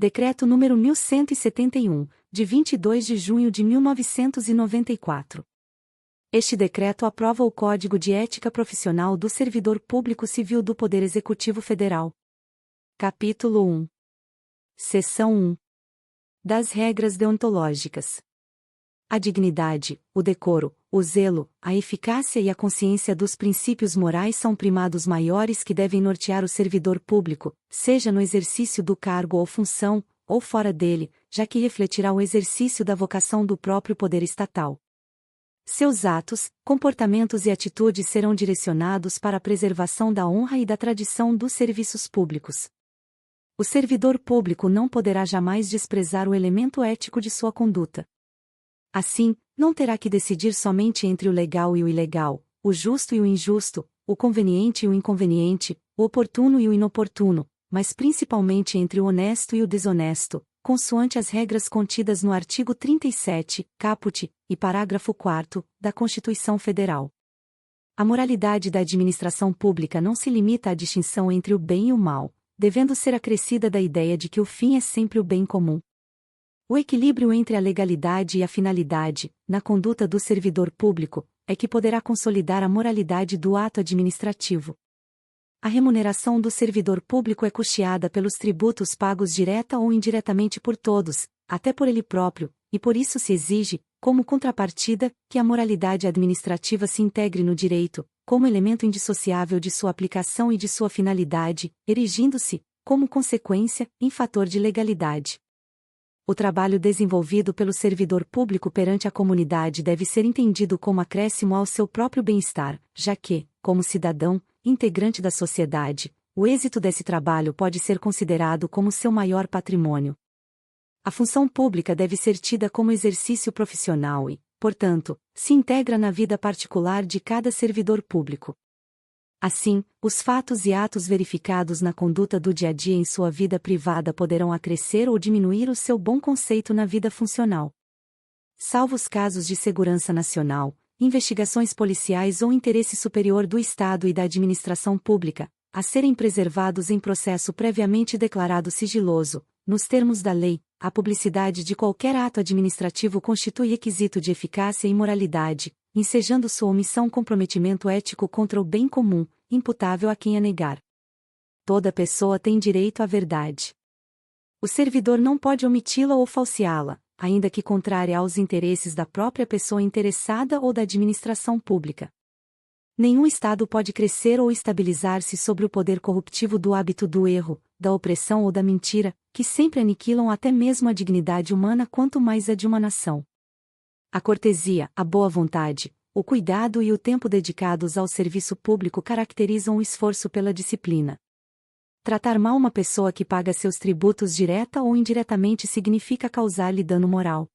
Decreto número 1171, de 22 de junho de 1994. Este decreto aprova o Código de Ética Profissional do Servidor Público Civil do Poder Executivo Federal. Capítulo 1. Seção 1. Das regras deontológicas. A dignidade, o decoro, o zelo, a eficácia e a consciência dos princípios morais são primados maiores que devem nortear o servidor público, seja no exercício do cargo ou função, ou fora dele, já que refletirá o exercício da vocação do próprio poder estatal. Seus atos, comportamentos e atitudes serão direcionados para a preservação da honra e da tradição dos serviços públicos. O servidor público não poderá jamais desprezar o elemento ético de sua conduta. Assim, não terá que decidir somente entre o legal e o ilegal, o justo e o injusto, o conveniente e o inconveniente, o oportuno e o inoportuno, mas principalmente entre o honesto e o desonesto, consoante as regras contidas no artigo 37, caput, e parágrafo 4º, da Constituição Federal. A moralidade da administração pública não se limita à distinção entre o bem e o mal, devendo ser acrescida da ideia de que o fim é sempre o bem comum. O equilíbrio entre a legalidade e a finalidade, na conduta do servidor público, é que poderá consolidar a moralidade do ato administrativo. A remuneração do servidor público é custeada pelos tributos pagos direta ou indiretamente por todos, até por ele próprio, e por isso se exige, como contrapartida, que a moralidade administrativa se integre no direito, como elemento indissociável de sua aplicação e de sua finalidade, erigindo-se, como consequência, em fator de legalidade. O trabalho desenvolvido pelo servidor público perante a comunidade deve ser entendido como acréscimo ao seu próprio bem-estar, já que, como cidadão, integrante da sociedade, o êxito desse trabalho pode ser considerado como seu maior patrimônio. A função pública deve ser tida como exercício profissional e, portanto, se integra na vida particular de cada servidor público. Assim, os fatos e atos verificados na conduta do dia a dia em sua vida privada poderão acrescer ou diminuir o seu bom conceito na vida funcional. Salvo os casos de segurança nacional, investigações policiais ou interesse superior do Estado e da administração pública, a serem preservados em processo previamente declarado sigiloso, nos termos da lei, a publicidade de qualquer ato administrativo constitui requisito de eficácia e moralidade, ensejando sua omissão comprometimento ético contra o bem comum, imputável a quem a negar. Toda pessoa tem direito à verdade. O servidor não pode omiti-la ou falseá-la, ainda que contrária aos interesses da própria pessoa interessada ou da administração pública. Nenhum Estado pode crescer ou estabilizar-se sobre o poder corruptivo do hábito do erro, da opressão ou da mentira, que sempre aniquilam até mesmo a dignidade humana quanto mais a de uma nação. A cortesia, a boa vontade, o cuidado e o tempo dedicados ao serviço público caracterizam o esforço pela disciplina. Tratar mal uma pessoa que paga seus tributos direta ou indiretamente significa causar-lhe dano moral.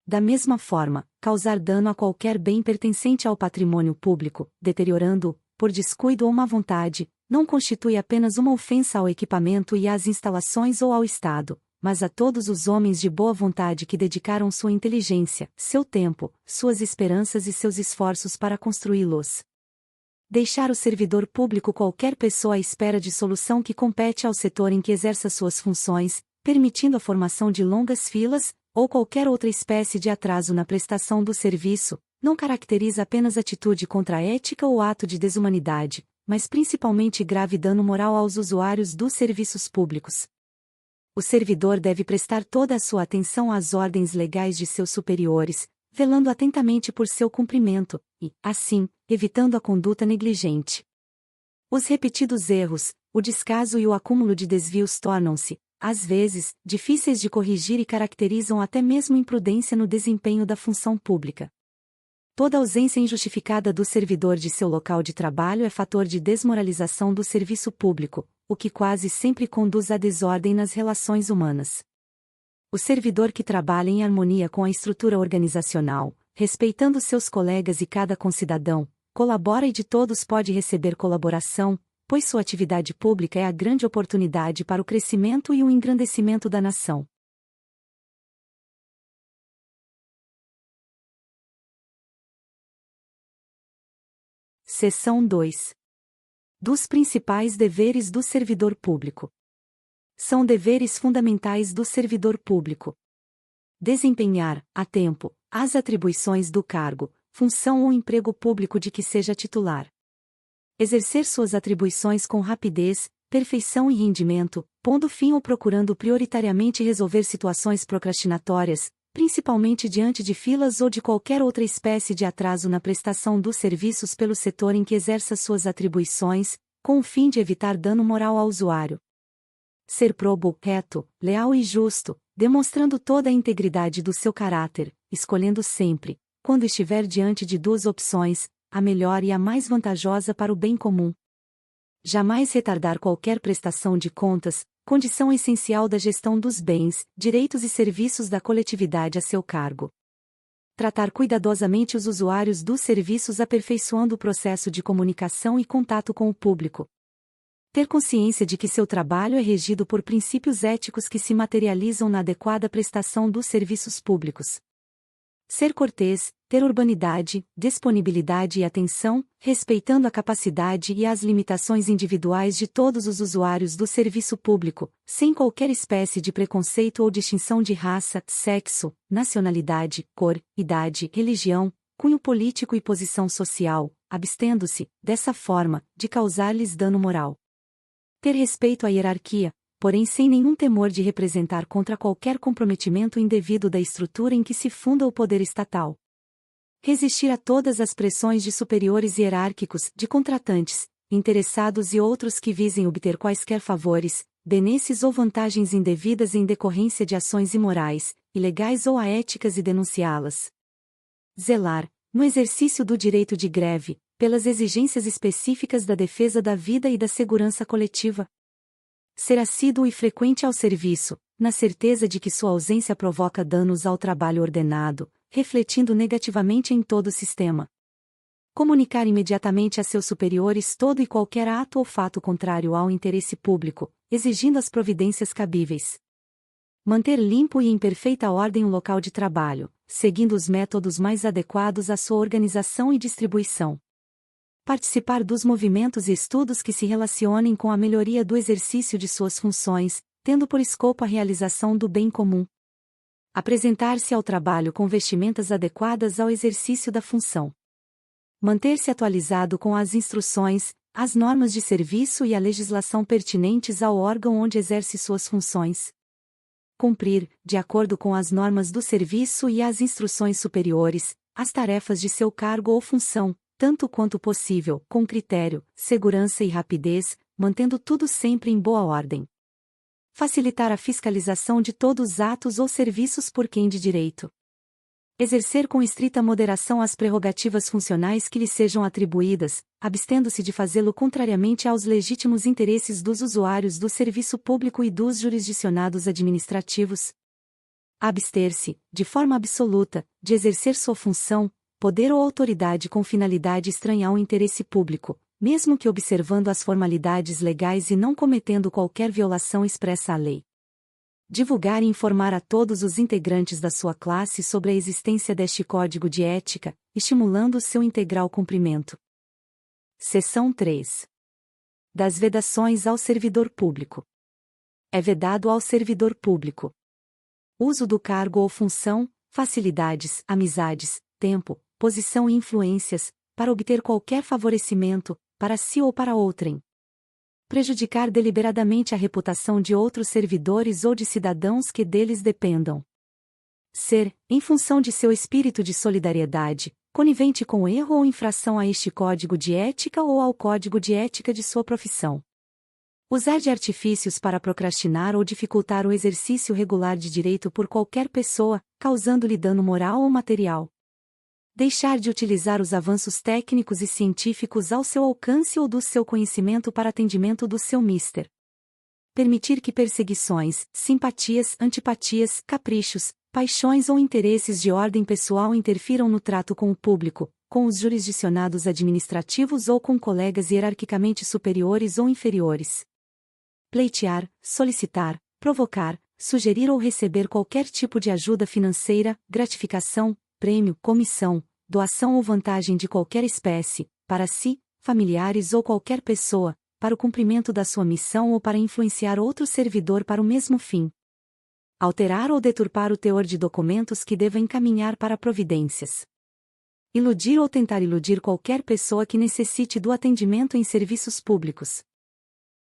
Da mesma forma, causar dano a qualquer bem pertencente ao patrimônio público, deteriorando-o, por descuido ou má vontade, não constitui apenas uma ofensa ao equipamento e às instalações ou ao Estado, mas a todos os homens de boa vontade que dedicaram sua inteligência, seu tempo, suas esperanças e seus esforços para construí-los. Deixar o servidor público qualquer pessoa à espera de solução que compete ao setor em que exerça suas funções, permitindo a formação de longas filas, ou qualquer outra espécie de atraso na prestação do serviço, não caracteriza apenas atitude contra a ética ou ato de desumanidade, mas principalmente grave dano moral aos usuários dos serviços públicos. O servidor deve prestar toda a sua atenção às ordens legais de seus superiores, velando atentamente por seu cumprimento, e, assim, evitando a conduta negligente. Os repetidos erros, o descaso e o acúmulo de desvios tornam-se, às vezes, difíceis de corrigir e caracterizam até mesmo imprudência no desempenho da função pública. Toda ausência injustificada do servidor de seu local de trabalho é fator de desmoralização do serviço público, o que quase sempre conduz à desordem nas relações humanas. O servidor que trabalha em harmonia com a estrutura organizacional, respeitando seus colegas e cada concidadão, colabora e de todos pode receber colaboração, pois sua atividade pública é a grande oportunidade para o crescimento e o engrandecimento da nação. Seção 2. Dos principais deveres do servidor público. são deveres fundamentais do servidor público. Desempenhar, a tempo, as atribuições do cargo, função ou emprego público de que seja titular. Exercer suas atribuições com rapidez, perfeição e rendimento, pondo fim ou procurando prioritariamente resolver situações procrastinatórias, principalmente diante de filas ou de qualquer outra espécie de atraso na prestação dos serviços pelo setor em que exerça suas atribuições, com o fim de evitar dano moral ao usuário. Ser probo, reto, leal e justo, demonstrando toda a integridade do seu caráter, escolhendo sempre, quando estiver diante de duas opções, a melhor e a mais vantajosa para o bem comum. Jamais retardar qualquer prestação de contas, condição essencial da gestão dos bens, direitos e serviços da coletividade a seu cargo. Tratar cuidadosamente os usuários dos serviços aperfeiçoando o processo de comunicação e contato com o público. Ter consciência de que seu trabalho é regido por princípios éticos que se materializam na adequada prestação dos serviços públicos. Ser cortês, ter urbanidade, disponibilidade e atenção, respeitando a capacidade e as limitações individuais de todos os usuários do serviço público, sem qualquer espécie de preconceito ou distinção de raça, sexo, nacionalidade, cor, idade, religião, cunho político e posição social, abstendo-se, dessa forma, de causar-lhes dano moral. Ter respeito à hierarquia, porém sem nenhum temor de representar contra qualquer comprometimento indevido da estrutura em que se funda o poder estatal. Resistir a todas as pressões de superiores hierárquicos, de contratantes, interessados e outros que visem obter quaisquer favores, benesses ou vantagens indevidas em decorrência de ações imorais, ilegais ou aéticas e denunciá-las. Zelar, no exercício do direito de greve, pelas exigências específicas da defesa da vida e da segurança coletiva. Ser assíduo e frequente ao serviço, na certeza de que sua ausência provoca danos ao trabalho ordenado, refletindo negativamente em todo o sistema. Comunicar imediatamente a seus superiores todo e qualquer ato ou fato contrário ao interesse público, exigindo as providências cabíveis. Manter limpo e em perfeita ordem o local de trabalho, seguindo os métodos mais adequados à sua organização e distribuição. Participar dos movimentos e estudos que se relacionem com a melhoria do exercício de suas funções, tendo por escopo a realização do bem comum. Apresentar-se ao trabalho com vestimentas adequadas ao exercício da função. Manter-se atualizado com as instruções, as normas de serviço e a legislação pertinentes ao órgão onde exerce suas funções. Cumprir, de acordo com as normas do serviço e as instruções superiores, as tarefas de seu cargo ou função, tanto quanto possível, com critério, segurança e rapidez, mantendo tudo sempre em boa ordem. Facilitar a fiscalização de todos os atos ou serviços por quem de direito. Exercer com estrita moderação as prerrogativas funcionais que lhe sejam atribuídas, abstendo-se de fazê-lo contrariamente aos legítimos interesses dos usuários do serviço público e dos jurisdicionados administrativos. Abster-se, de forma absoluta, de exercer sua função, poder ou autoridade com finalidade estranha ao interesse público, mesmo que observando as formalidades legais e não cometendo qualquer violação expressa à lei. Divulgar e informar a todos os integrantes da sua classe sobre a existência deste código de ética, estimulando seu integral cumprimento. Seção 3. Das vedações ao servidor público. É vedado ao servidor público: uso do cargo ou função, facilidades, amizades, tempo, posição e influências, para obter qualquer favorecimento, para si ou para outrem. Prejudicar deliberadamente a reputação de outros servidores ou de cidadãos que deles dependam. Ser, em função de seu espírito de solidariedade, conivente com erro ou infração a este código de ética ou ao código de ética de sua profissão. Usar de artifícios para procrastinar ou dificultar o exercício regular de direito por qualquer pessoa, causando-lhe dano moral ou material. Deixar de utilizar os avanços técnicos e científicos ao seu alcance ou do seu conhecimento para atendimento do seu mister. Permitir que perseguições, simpatias, antipatias, caprichos, paixões ou interesses de ordem pessoal interfiram no trato com o público, com os jurisdicionados administrativos ou com colegas hierarquicamente superiores ou inferiores. Pleitear, solicitar, provocar, sugerir ou receber qualquer tipo de ajuda financeira, gratificação, prêmio, comissão, doação ou vantagem de qualquer espécie, para si, familiares ou qualquer pessoa, para o cumprimento da sua missão ou para influenciar outro servidor para o mesmo fim. Alterar ou deturpar o teor de documentos que deva encaminhar para providências. Iludir ou tentar iludir qualquer pessoa que necessite do atendimento em serviços públicos.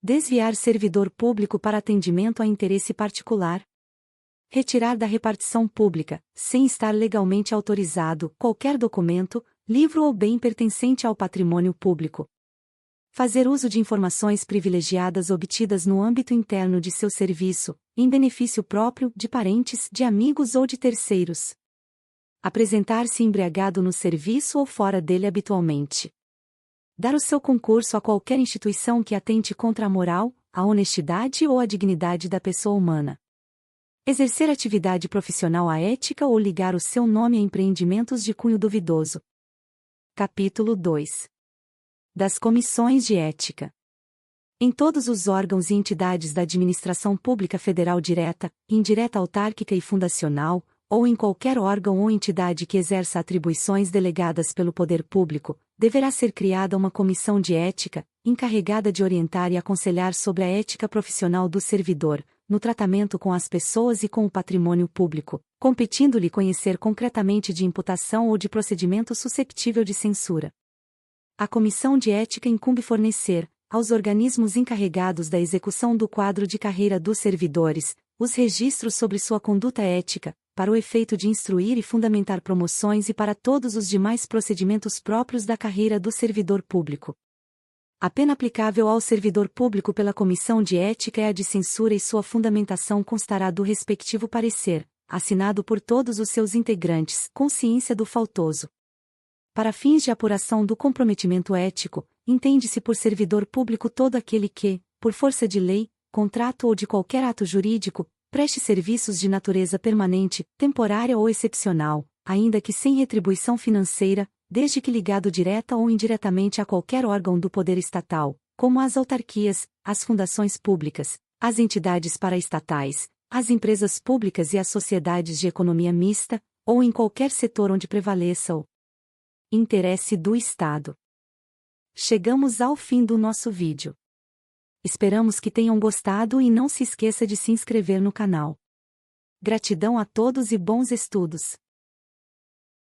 Desviar servidor público para atendimento a interesse particular. Retirar da repartição pública, sem estar legalmente autorizado, qualquer documento, livro ou bem pertencente ao patrimônio público. Fazer uso de informações privilegiadas obtidas no âmbito interno de seu serviço, em benefício próprio, de parentes, de amigos ou de terceiros. Apresentar-se embriagado no serviço ou fora dele habitualmente. Dar o seu concurso a qualquer instituição que atente contra a moral, a honestidade ou a dignidade da pessoa humana. Exercer atividade profissional aética ou ligar o seu nome a empreendimentos de cunho duvidoso. Capítulo 2. Das comissões de ética. Em todos os órgãos e entidades da administração pública federal direta, indireta, autárquica e fundacional, ou em qualquer órgão ou entidade que exerça atribuições delegadas pelo poder público, deverá ser criada uma comissão de ética, encarregada de orientar e aconselhar sobre a ética profissional do servidor, no tratamento com as pessoas e com o patrimônio público, competindo-lhe conhecer concretamente de imputação ou de procedimento susceptível de censura. A comissão de ética incumbe fornecer, aos organismos encarregados da execução do quadro de carreira dos servidores, os registros sobre sua conduta ética, para o efeito de instruir e fundamentar promoções e para todos os demais procedimentos próprios da carreira do servidor público. A pena aplicável ao servidor público pela comissão de ética é a de censura e sua fundamentação constará do respectivo parecer, assinado por todos os seus integrantes, com ciência do faltoso. Para fins de apuração do comprometimento ético, entende-se por servidor público todo aquele que, por força de lei, contrato ou de qualquer ato jurídico, preste serviços de natureza permanente, temporária ou excepcional, ainda que sem retribuição financeira, desde que ligado direta ou indiretamente a qualquer órgão do poder estatal, como as autarquias, as fundações públicas, as entidades paraestatais, as empresas públicas e as sociedades de economia mista, ou em qualquer setor onde prevaleça o interesse do Estado. Chegamos ao fim do nosso vídeo. Esperamos que tenham gostado e não se esqueça de se inscrever no canal. Gratidão a todos e bons estudos!